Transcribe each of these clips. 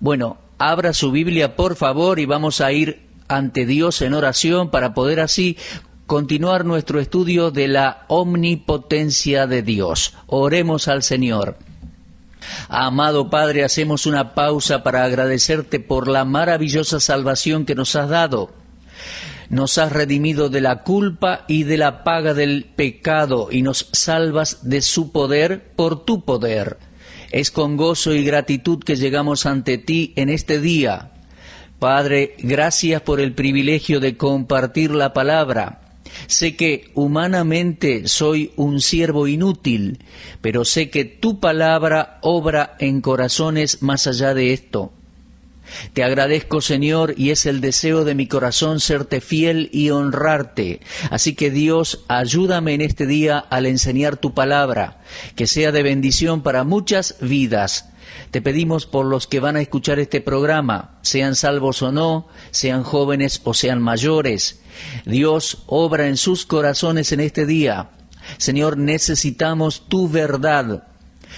Bueno, abra su Biblia por favor y vamos a ir ante Dios en oración para poder así continuar nuestro estudio de la omnipotencia de Dios. Oremos al Señor. Amado Padre, hacemos una pausa para agradecerte por la maravillosa salvación que nos has dado. Nos has redimido de la culpa y de la paga del pecado y nos salvas de su poder por tu poder. Es con gozo y gratitud que llegamos ante ti en este día. Padre, gracias por el privilegio de compartir la palabra. Sé que humanamente soy un siervo inútil, pero sé que tu palabra obra en corazones más allá de esto. Te agradezco, Señor, y es el deseo de mi corazón serte fiel y honrarte. Así que Dios, ayúdame en este día al enseñar tu palabra, que sea de bendición para muchas vidas. Te pedimos por los que van a escuchar este programa, sean salvos o no, sean jóvenes o sean mayores. Dios, obra en sus corazones en este día. Señor, necesitamos tu verdad.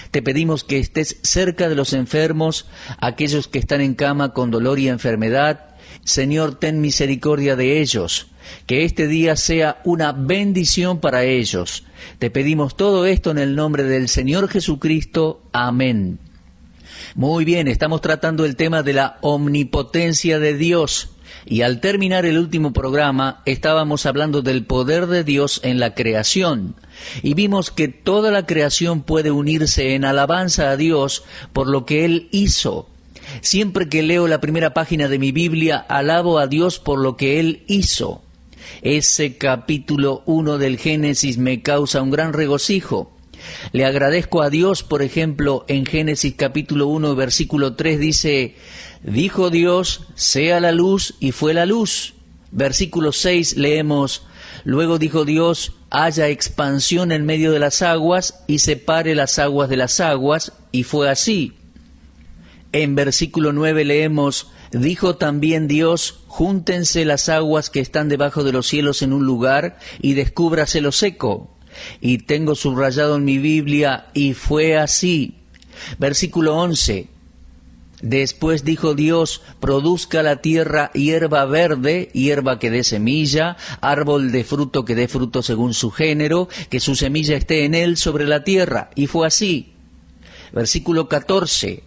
Te pedimos que estés cerca de los enfermos, aquellos que están en cama con dolor y enfermedad. Señor, ten misericordia de ellos. Que este día sea una bendición para ellos. Te pedimos todo esto en el nombre del Señor Jesucristo. Amén. Muy bien, estamos tratando el tema de la omnipotencia de Dios. Y al terminar el último programa, estábamos hablando del poder de Dios en la creación. Y vimos que toda la creación puede unirse en alabanza a Dios por lo que Él hizo. Siempre que leo la primera página de mi Biblia, alabo a Dios por lo que Él hizo. Ese capítulo 1 del Génesis me causa un gran regocijo. Le agradezco a Dios, por ejemplo, en Génesis capítulo 1, versículo 3 dice: dijo Dios, sea la luz, y fue la luz. Versículo 6 leemos: luego dijo Dios, haya expansión en medio de las aguas, y separe las aguas de las aguas, y fue así. En versículo 9 leemos: dijo también Dios, júntense las aguas que están debajo de los cielos en un lugar, y descúbrase lo seco. Y tengo subrayado en mi Biblia, y fue así. Versículo 11. Después dijo Dios, produzca la tierra hierba verde, hierba que dé semilla, árbol de fruto que dé fruto según su género, que su semilla esté en él sobre la tierra. Y fue así. Versículo 14.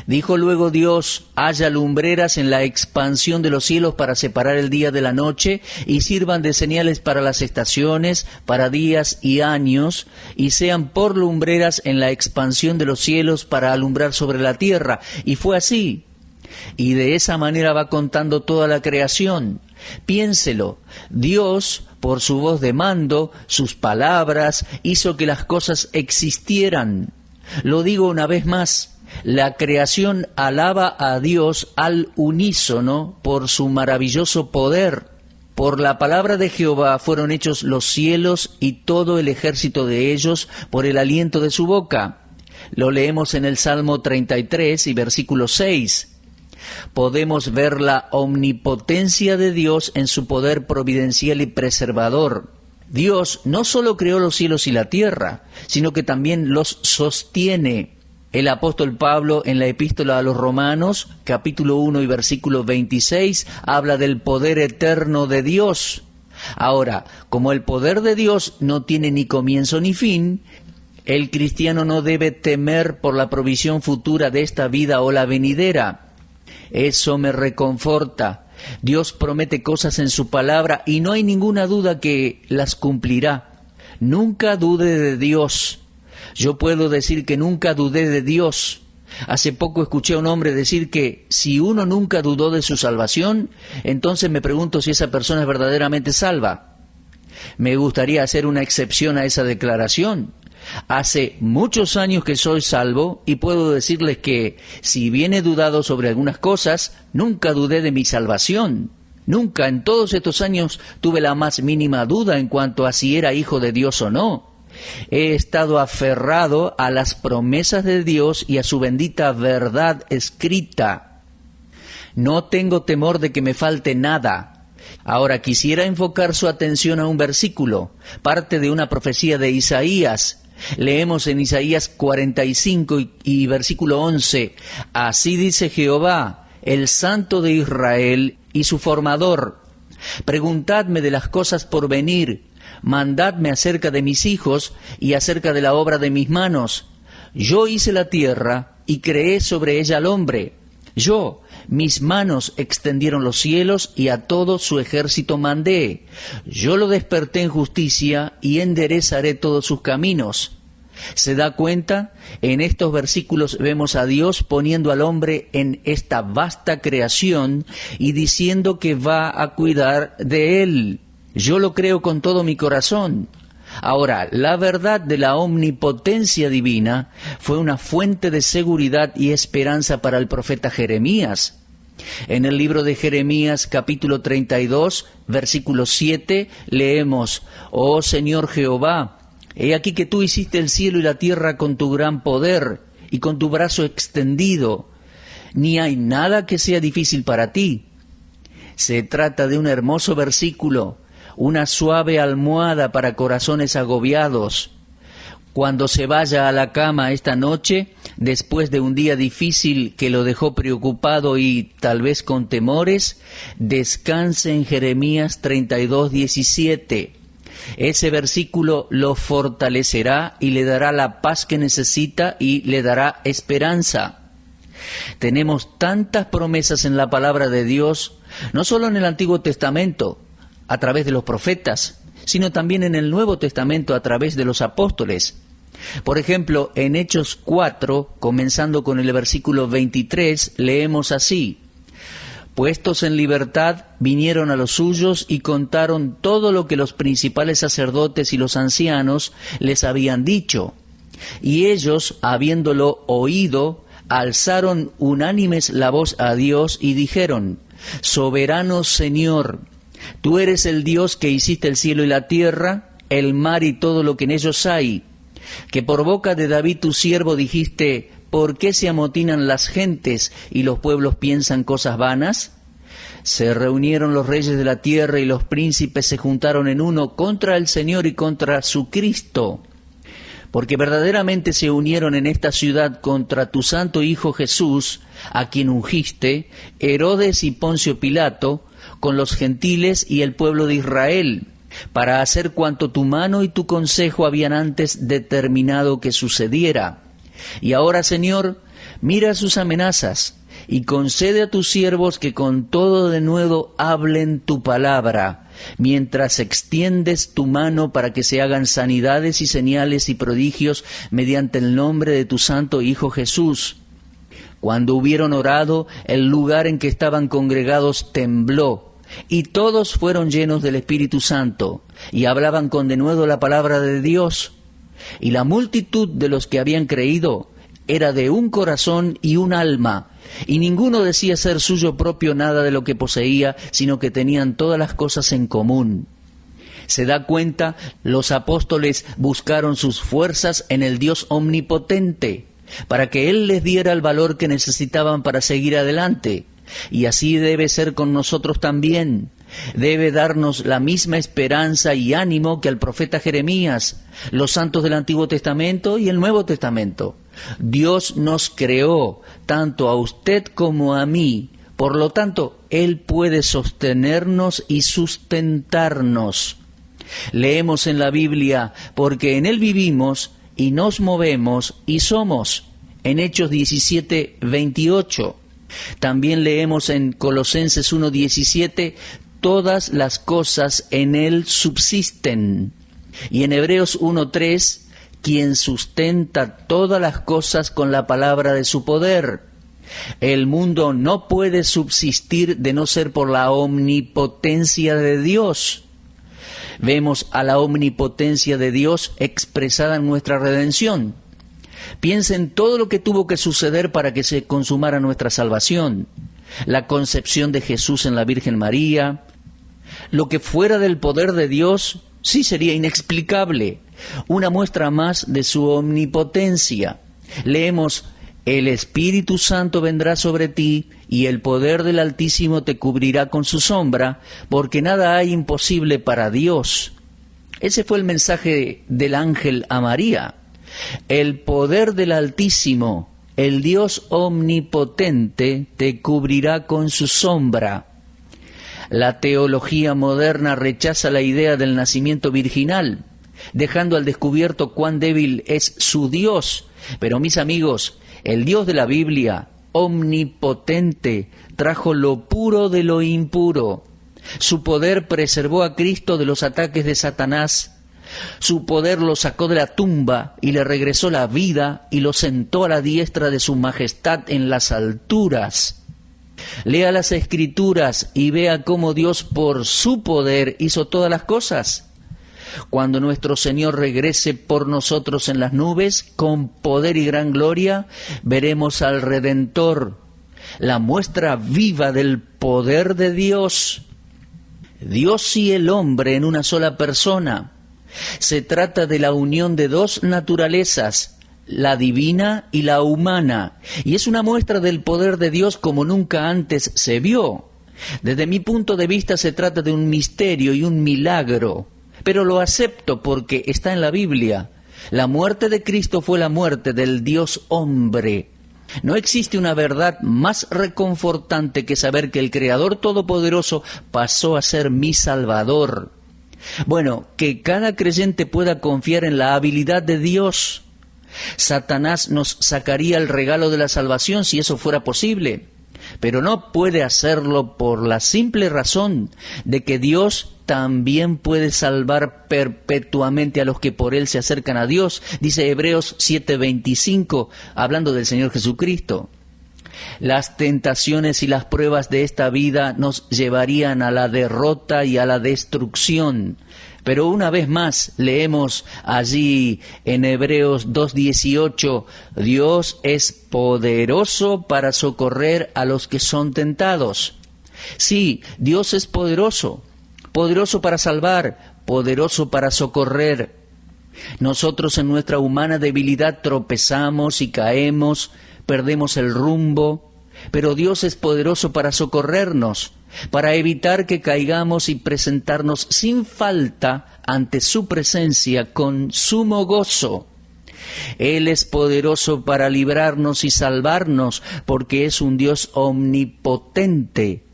Dijo luego Dios, haya lumbreras en la expansión de los cielos para separar el día de la noche, y sirvan de señales para las estaciones, para días y años, y sean por lumbreras en la expansión de los cielos para alumbrar sobre la tierra. Y fue así. Y de esa manera va contando toda la creación. Piénselo, Dios, por su voz de mando, sus palabras, hizo que las cosas existieran. Lo digo una vez más. La creación alaba a Dios al unísono por su maravilloso poder. Por la palabra de Jehová fueron hechos los cielos y todo el ejército de ellos por el aliento de su boca. Lo leemos en el Salmo 33 y versículo 6. Podemos ver la omnipotencia de Dios en su poder providencial y preservador. Dios no solo creó los cielos y la tierra, sino que también los sostiene. El apóstol Pablo en la epístola a los Romanos, capítulo 1 y versículo 26, habla del poder eterno de Dios. Ahora, como el poder de Dios no tiene ni comienzo ni fin, el cristiano no debe temer por la provisión futura de esta vida o la venidera. Eso me reconforta. Dios promete cosas en su palabra y no hay ninguna duda que las cumplirá. Nunca dude de Dios. Yo puedo decir que nunca dudé de Dios. Hace poco escuché a un hombre decir que si uno nunca dudó de su salvación, entonces me pregunto si esa persona es verdaderamente salva. Me gustaría hacer una excepción a esa declaración. Hace muchos años que soy salvo y puedo decirles que si bien he dudado sobre algunas cosas, nunca dudé de mi salvación. Nunca en todos estos años tuve la más mínima duda en cuanto a si era hijo de Dios o no. He estado aferrado a las promesas de Dios y a su bendita verdad escrita. No tengo temor de que me falte nada. Ahora quisiera enfocar su atención a un versículo, parte de una profecía de Isaías. Leemos en Isaías 45 y versículo 11, así dice Jehová, el Santo de Israel y su formador, preguntadme de las cosas por venir, mandadme acerca de mis hijos y acerca de la obra de mis manos. Yo hice la tierra y creé sobre ella al hombre. Yo, mis manos extendieron los cielos y a todo su ejército mandé. Yo lo desperté en justicia y enderezaré todos sus caminos. ¿Se da cuenta? En estos versículos vemos a Dios poniendo al hombre en esta vasta creación y diciendo que va a cuidar de él. Yo lo creo con todo mi corazón. Ahora, la verdad de la omnipotencia divina fue una fuente de seguridad y esperanza para el profeta Jeremías. En el libro de Jeremías, capítulo 32, versículo 7, leemos, «Oh Señor Jehová, he aquí que tú hiciste el cielo y la tierra con tu gran poder y con tu brazo extendido. Ni hay nada que sea difícil para ti». Se trata de un hermoso versículo, una suave almohada para corazones agobiados. Cuando se vaya a la cama esta noche, después de un día difícil que lo dejó preocupado y tal vez con temores, descanse en Jeremías 32:17. Ese versículo lo fortalecerá y le dará la paz que necesita y le dará esperanza. Tenemos tantas promesas en la palabra de Dios, no solo en el Antiguo Testamento, a través de los profetas, sino también en el Nuevo Testamento a través de los apóstoles. Por ejemplo, en Hechos 4, comenzando con el versículo 23, leemos así, «Puestos en libertad, vinieron a los suyos y contaron todo lo que los principales sacerdotes y los ancianos les habían dicho. Y ellos, habiéndolo oído, alzaron unánimes la voz a Dios y dijeron, Soberano Señor, tú eres el Dios que hiciste el cielo y la tierra, el mar y todo lo que en ellos hay, que por boca de David tu siervo dijiste, ¿por qué se amotinan las gentes y los pueblos piensan cosas vanas? Se reunieron los reyes de la tierra y los príncipes se juntaron en uno contra el Señor y contra su Cristo, porque verdaderamente se unieron en esta ciudad contra tu santo Hijo Jesús, a quien ungiste, Herodes y Poncio Pilato, con los gentiles y el pueblo de Israel, para hacer cuanto tu mano y tu consejo habían antes determinado que sucediera. Y ahora, Señor, mira sus amenazas, y concede a tus siervos que con todo denuedo hablen tu palabra, mientras extiendes tu mano para que se hagan sanidades y señales y prodigios mediante el nombre de tu santo Hijo Jesús. Cuando hubieron orado, el lugar en que estaban congregados tembló, y todos fueron llenos del Espíritu Santo, y hablaban con denuedo la palabra de Dios. Y la multitud de los que habían creído era de un corazón y un alma, y ninguno decía ser suyo propio nada de lo que poseía, sino que tenían todas las cosas en común. ¿Se da cuenta? Los apóstoles buscaron sus fuerzas en el Dios omnipotente, para que Él les diera el valor que necesitaban para seguir adelante. Y así debe ser con nosotros también. Debe darnos la misma esperanza y ánimo que al profeta Jeremías, los santos del Antiguo Testamento y el Nuevo Testamento. Dios nos creó, tanto a usted como a mí. Por lo tanto, Él puede sostenernos y sustentarnos. Leemos en la Biblia, porque en Él vivimos y nos movemos y somos, en Hechos 17:28. También leemos en Colosenses 1:17, todas las cosas en Él subsisten. Y en Hebreos 1:3, quien sustenta todas las cosas con la palabra de su poder. El mundo no puede subsistir de no ser por la omnipotencia de Dios. Vemos a la omnipotencia de Dios expresada en nuestra redención. Piensa en todo lo que tuvo que suceder para que se consumara nuestra salvación. La concepción de Jesús en la Virgen María. Lo que fuera del poder de Dios sí sería inexplicable. Una muestra más de su omnipotencia. Leemos, el Espíritu Santo vendrá sobre ti y el poder del Altísimo te cubrirá con su sombra, porque nada hay imposible para Dios. Ese fue el mensaje del ángel a María. El poder del Altísimo, el Dios omnipotente, te cubrirá con su sombra. La teología moderna rechaza la idea del nacimiento virginal, dejando al descubierto cuán débil es su Dios. Pero mis amigos, el Dios de la Biblia, omnipotente, trajo lo puro de lo impuro. Su poder preservó a Cristo de los ataques de Satanás. Su poder lo sacó de la tumba y le regresó la vida y lo sentó a la diestra de su majestad en las alturas. Lea las Escrituras y vea cómo Dios por su poder hizo todas las cosas. Cuando nuestro Señor regrese por nosotros en las nubes, con poder y gran gloria, veremos al Redentor, la muestra viva del poder de Dios. Dios y el hombre en una sola persona. Se trata de la unión de dos naturalezas, la divina y la humana, y es una muestra del poder de Dios como nunca antes se vio. Desde mi punto de vista se trata de un misterio y un milagro, pero lo acepto porque está en la Biblia. La muerte de Cristo fue la muerte del Dios hombre. No existe una verdad más reconfortante que saber que el Creador Todopoderoso pasó a ser mi Salvador. Bueno, que cada creyente pueda confiar en la habilidad de Dios. Satanás nos sacaría el regalo de la salvación si eso fuera posible, pero no puede hacerlo por la simple razón de que Dios también puede salvar perpetuamente a los que por Él se acercan a Dios, dice Hebreos 7:25, hablando del Señor Jesucristo. Las tentaciones y las pruebas de esta vida nos llevarían a la derrota y a la destrucción. Pero una vez más leemos allí en Hebreos 2:18, Dios es poderoso para socorrer a los que son tentados. Sí, Dios es poderoso, poderoso para salvar, poderoso para socorrer. Nosotros en nuestra humana debilidad tropezamos y caemos, perdemos el rumbo, pero Dios es poderoso para socorrernos, para evitar que caigamos y presentarnos sin falta ante su presencia con sumo gozo. Él es poderoso para librarnos y salvarnos, porque es un Dios omnipotente.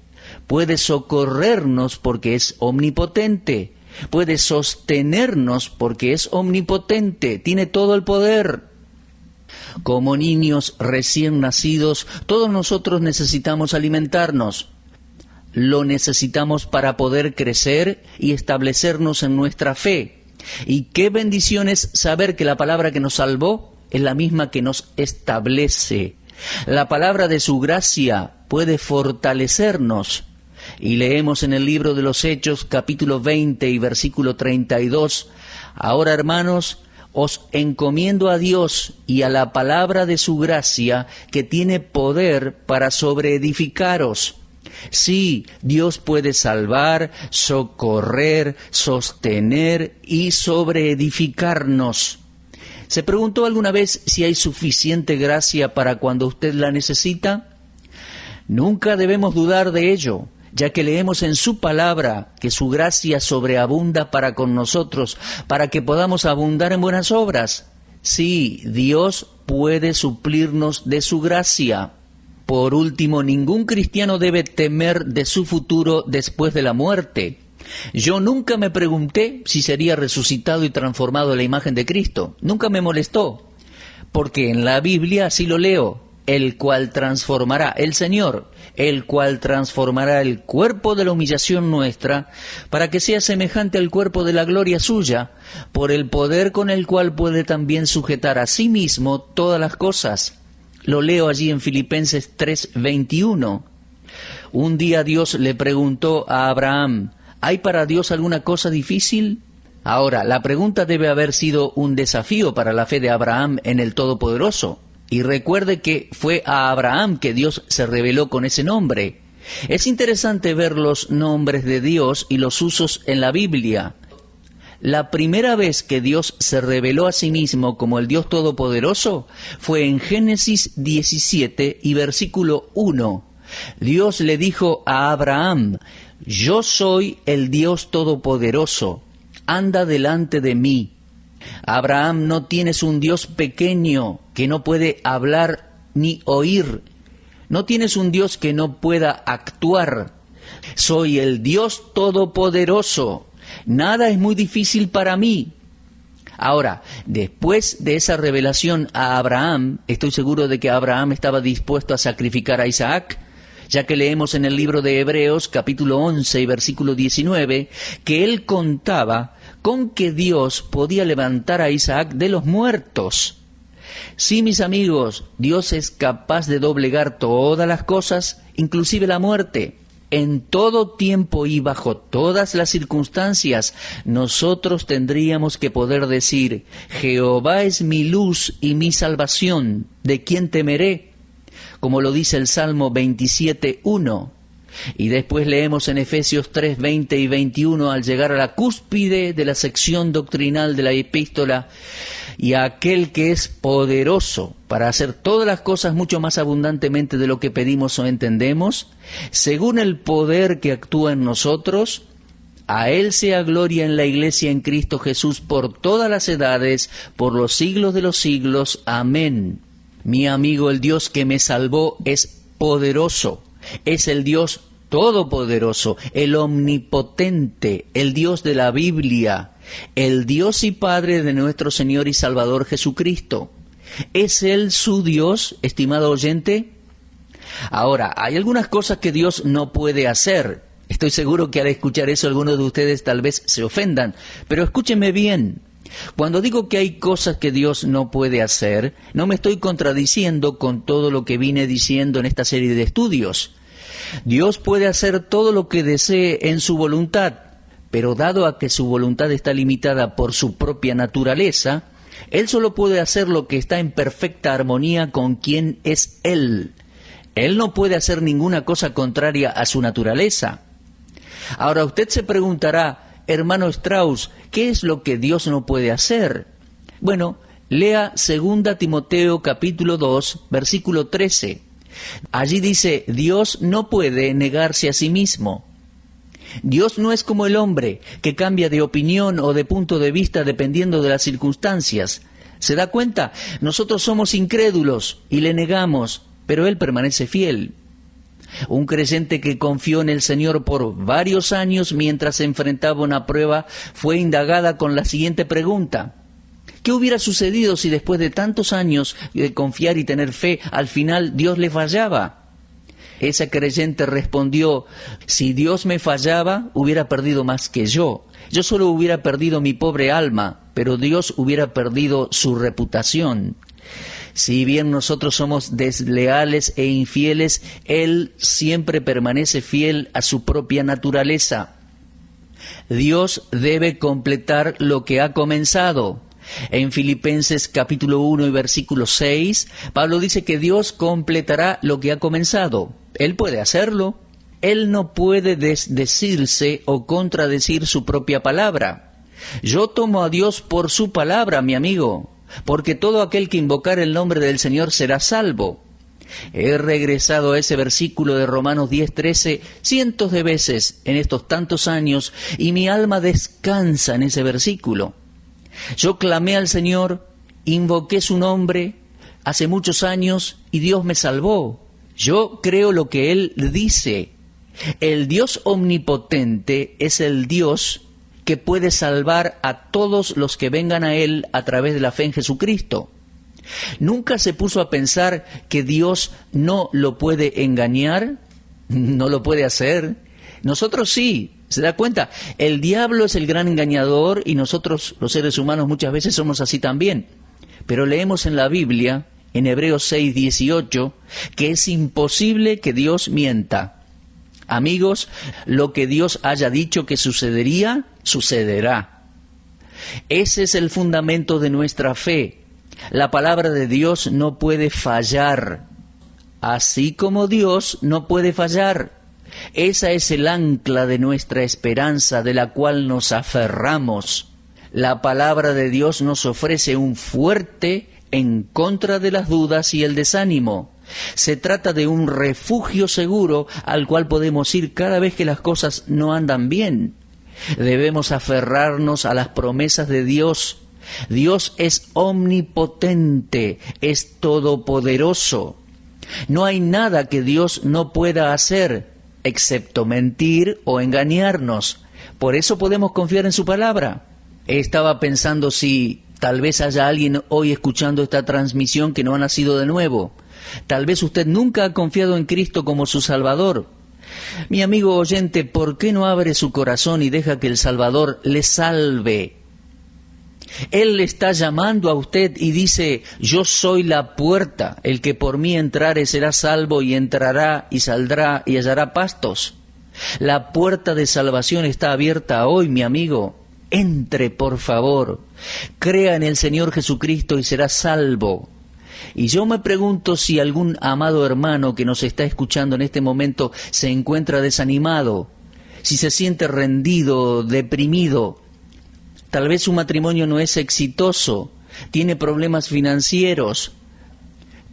Puede socorrernos porque es omnipotente. Puede sostenernos porque es omnipotente. Tiene todo el poder. Como niños recién nacidos, todos nosotros necesitamos alimentarnos. Lo necesitamos para poder crecer y establecernos en nuestra fe. Y qué bendición es saber que la palabra que nos salvó es la misma que nos establece. La palabra de su gracia puede fortalecernos. Y leemos en el libro de los Hechos, capítulo 20 y versículo 32, ahora hermanos, os encomiendo a Dios y a la palabra de su gracia, que tiene poder para sobreedificaros. Sí, Dios puede salvar, socorrer, sostener y sobreedificarnos. ¿Se preguntó alguna vez si hay suficiente gracia para cuando usted la necesita? Nunca debemos dudar de ello, ya que leemos en su palabra que su gracia sobreabunda para con nosotros, para que podamos abundar en buenas obras. Sí, Dios puede suplirnos de su gracia. Por último, ningún cristiano debe temer de su futuro después de la muerte. Yo nunca me pregunté si sería resucitado y transformado en la imagen de Cristo. Nunca me molestó, porque en la Biblia así lo leo. El cual transformará, el Señor, el cual transformará el cuerpo de la humillación nuestra, para que sea semejante al cuerpo de la gloria suya, por el poder con el cual puede también sujetar a sí mismo todas las cosas. Lo leo allí en Filipenses 3:21. Un día Dios le preguntó a Abraham, ¿hay para Dios alguna cosa difícil? Ahora, la pregunta debe haber sido un desafío para la fe de Abraham en el Todopoderoso. Y recuerde que fue a Abraham que Dios se reveló con ese nombre. Es interesante ver los nombres de Dios y los usos en la Biblia. La primera vez que Dios se reveló a sí mismo como el Dios Todopoderoso fue en Génesis 17 y versículo 1. Dios le dijo a Abraham, yo soy el Dios Todopoderoso, anda delante de mí. Abraham, no tienes un Dios pequeño que no puede hablar ni oír. No tienes un Dios que no pueda actuar. Soy el Dios Todopoderoso. Nada es muy difícil para mí. Ahora, después de esa revelación a Abraham, estoy seguro de que Abraham estaba dispuesto a sacrificar a Isaac, ya que leemos en el libro de Hebreos, capítulo 11 y versículo 19, que él contaba con que Dios podía levantar a Isaac de los muertos. Sí, mis amigos, Dios es capaz de doblegar todas las cosas, inclusive la muerte. En todo tiempo y bajo todas las circunstancias, nosotros tendríamos que poder decir: Jehová es mi luz y mi salvación, ¿de quién temeré? Como lo dice el Salmo 27:1. Y después leemos en Efesios 3:20 y 21, al llegar a la cúspide de la sección doctrinal de la epístola: y a aquel que es poderoso para hacer todas las cosas mucho más abundantemente de lo que pedimos o entendemos, según el poder que actúa en nosotros, a Él sea gloria en la Iglesia en Cristo Jesús por todas las edades, por los siglos de los siglos. Amén. Mi amigo, el Dios que me salvó es poderoso, es el Dios todopoderoso, el omnipotente, el Dios de la Biblia, el Dios y Padre de nuestro Señor y Salvador Jesucristo. ¿Es Él su Dios, estimado oyente? Ahora, hay algunas cosas que Dios no puede hacer. Estoy seguro que al escuchar eso algunos de ustedes tal vez se ofendan, pero escúchenme bien. Cuando digo que hay cosas que Dios no puede hacer, no me estoy contradiciendo con todo lo que vine diciendo en esta serie de estudios. Dios puede hacer todo lo que desee en su voluntad, pero dado a que su voluntad está limitada por su propia naturaleza, Él solo puede hacer lo que está en perfecta armonía con quien es Él. Él no puede hacer ninguna cosa contraria a su naturaleza. Ahora usted se preguntará: hermano Strauss, ¿qué es lo que Dios no puede hacer? Bueno, lea 2 Timoteo capítulo 2, versículo 13. Allí dice: Dios no puede negarse a sí mismo. Dios no es como el hombre, que cambia de opinión o de punto de vista dependiendo de las circunstancias. ¿Se da cuenta? Nosotros somos incrédulos y le negamos, pero Él permanece fiel. Un creyente que confió en el Señor por varios años mientras se enfrentaba a una prueba fue indagada con la siguiente pregunta: ¿qué hubiera sucedido si después de tantos años de confiar y tener fe, al final Dios le fallaba? Esa creyente respondió: si Dios me fallaba, hubiera perdido más que yo. Yo solo hubiera perdido mi pobre alma, pero Dios hubiera perdido su reputación. Si bien nosotros somos desleales e infieles, Él siempre permanece fiel a su propia naturaleza. Dios debe completar lo que ha comenzado. En Filipenses capítulo 1 y versículo 6, Pablo dice que Dios completará lo que ha comenzado. Él puede hacerlo. Él no puede desdecirse o contradecir su propia palabra. Yo tomo a Dios por su palabra, mi amigo, porque todo aquel que invocar el nombre del Señor será salvo. He regresado a ese versículo de Romanos 10:13 cientos de veces en estos tantos años y mi alma descansa en ese versículo. Yo clamé al Señor, invoqué su nombre hace muchos años y Dios me salvó. Yo creo lo que Él dice. El Dios omnipotente es el Dios que puede salvar a todos los que vengan a Él a través de la fe en Jesucristo. ¿Nunca se puso a pensar que Dios no lo puede engañar? ¿No lo puede hacer? Nosotros sí. ¿Se da cuenta? El diablo es el gran engañador y nosotros, los seres humanos, muchas veces somos así también. Pero leemos en la Biblia, en Hebreos 6:18, que es imposible que Dios mienta. Amigos, lo que Dios haya dicho que sucedería, sucederá. Ese es el fundamento de nuestra fe. La palabra de Dios no puede fallar, así como Dios no puede fallar. Esa es el ancla de nuestra esperanza, de la cual nos aferramos. La palabra de Dios nos ofrece un fuerte en contra de las dudas y el desánimo. Se trata de un refugio seguro al cual podemos ir cada vez que las cosas no andan bien. Debemos aferrarnos a las promesas de Dios, Dios es omnipotente, es todopoderoso. No hay nada que Dios no pueda hacer, excepto mentir o engañarnos. Por eso podemos confiar en su palabra. Estaba pensando si tal vez haya alguien hoy escuchando esta transmisión que no ha nacido de nuevo. Tal vez usted nunca ha confiado en Cristo como su Salvador. Mi amigo oyente, ¿por qué no abre su corazón y deja que el Salvador le salve? Él le está llamando a usted y dice: yo soy la puerta, el que por mí entrare será salvo, y entrará y saldrá y hallará pastos. La puerta de salvación está abierta hoy, mi amigo. Entre, por favor. Crea en el Señor Jesucristo y será salvo. Y yo me pregunto si algún amado hermano que nos está escuchando en este momento se encuentra desanimado, si se siente rendido, deprimido. Tal vez su matrimonio no es exitoso, tiene problemas financieros.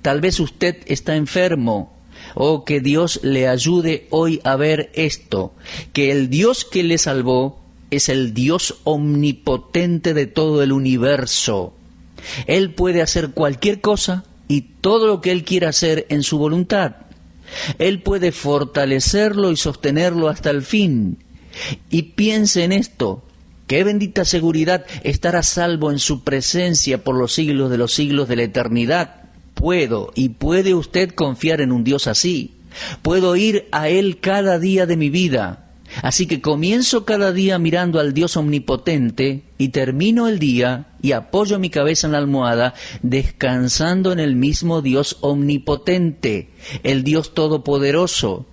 Tal vez usted está enfermo. Oh, que Dios le ayude hoy a ver esto, que el Dios que le salvó es el Dios omnipotente de todo el universo. Él puede hacer cualquier cosa y todo lo que Él quiera hacer en su voluntad. Él puede fortalecerlo y sostenerlo hasta el fin. Y piense en esto: qué bendita seguridad estar a salvo en su presencia por los siglos de la eternidad. Puedo y puede usted confiar en un Dios así. Puedo ir a Él cada día de mi vida. Así que comienzo cada día mirando al Dios omnipotente y termino el día y apoyo mi cabeza en la almohada descansando en el mismo Dios omnipotente, el Dios todopoderoso.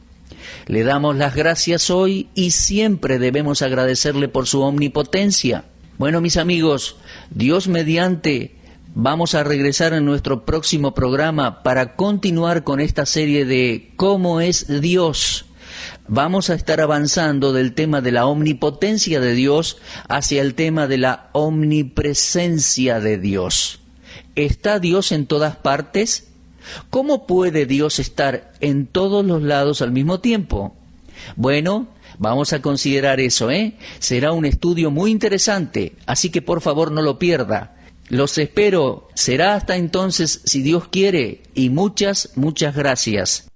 Le damos las gracias hoy y siempre debemos agradecerle por su omnipotencia. Bueno, mis amigos, Dios mediante, vamos a regresar en nuestro próximo programa para continuar con esta serie de ¿Cómo es Dios? Vamos a estar avanzando del tema de la omnipotencia de Dios hacia el tema de la omnipresencia de Dios. ¿Está Dios en todas partes? ¿Cómo puede Dios estar en todos los lados al mismo tiempo? Bueno, vamos a considerar eso, Será un estudio muy interesante, así que por favor no lo pierda. Los espero. Será hasta entonces, si Dios quiere, y muchas, muchas gracias.